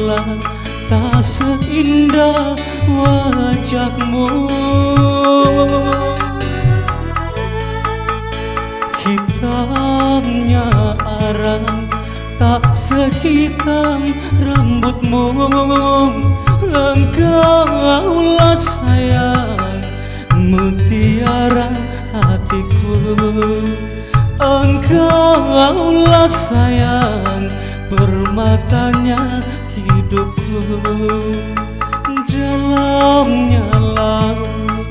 pula tak seindah wajahmu. Hitamnya arang tak sehitam rambutmu. Engkaulah sayang mutiara hatiku. Engkaulah sayang permatanya hidupku. Dalamnya laut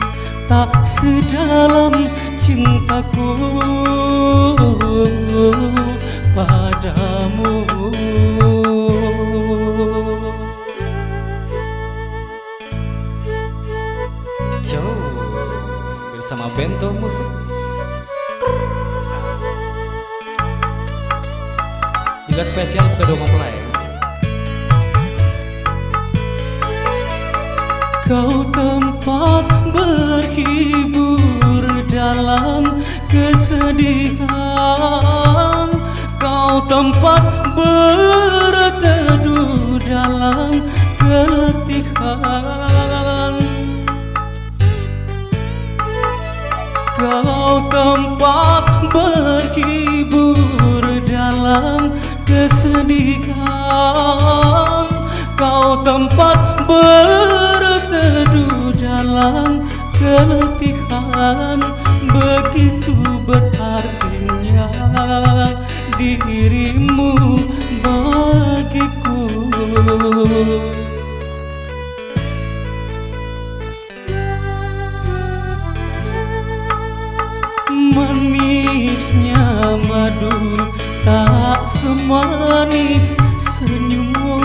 tak sedalam cintaku padamu. Ciao bersama Bento Musik. Juga spesial kedua mempelai. Kau tempat berhibur dalam kesedihan. Kau tempat berteduh dalam keletihan. Kau tempat berhibur dalam kesedihan. Kau tempat berteduh dalam keletihan. Begitu berartinya dirimu bagiku. Manisnya madu tak semanis senyummu.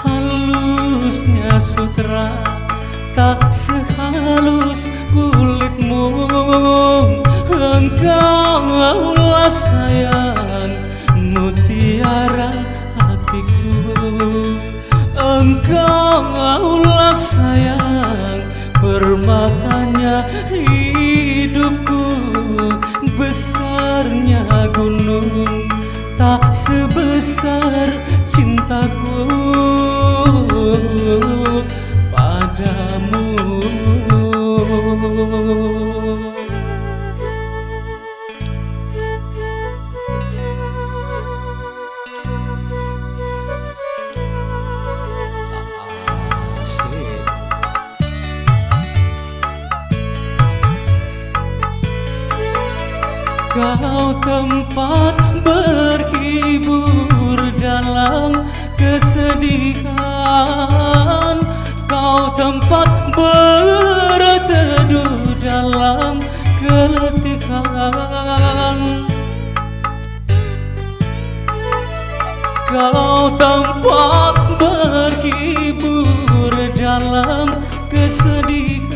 Halusnya sutra tak sehalus kulitmu. Engkaulah sayang mutiara hatiku. Engkaulah sayang permatanya hidupku. Besarnya gunung tak sebesar cintaku padamu. Kau tempat berhibur dalam kesedihan. Kau tempat berteduh dalam keletihan. Kau tempat berhibur dalam kesedihan.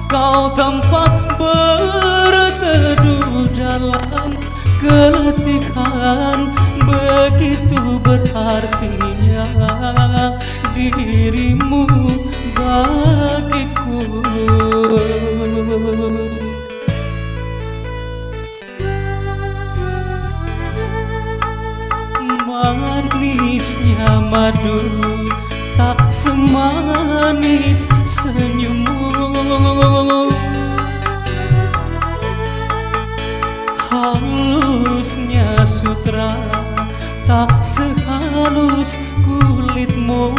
Kau tempat berteduh dalam keletihan. Begitu berartinya dirimu bagiku. Manisnya madu tak semanis senyummu. Halusnya sutra tak sehalus kulitmu.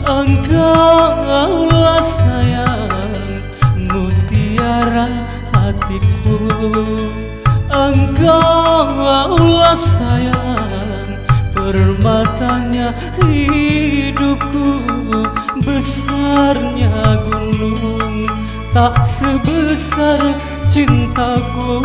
Engkaulah sayang mutiara hatiku. Engkaulah sayang permatanya hidupku. Besarnya gunung tak sebesar cintaku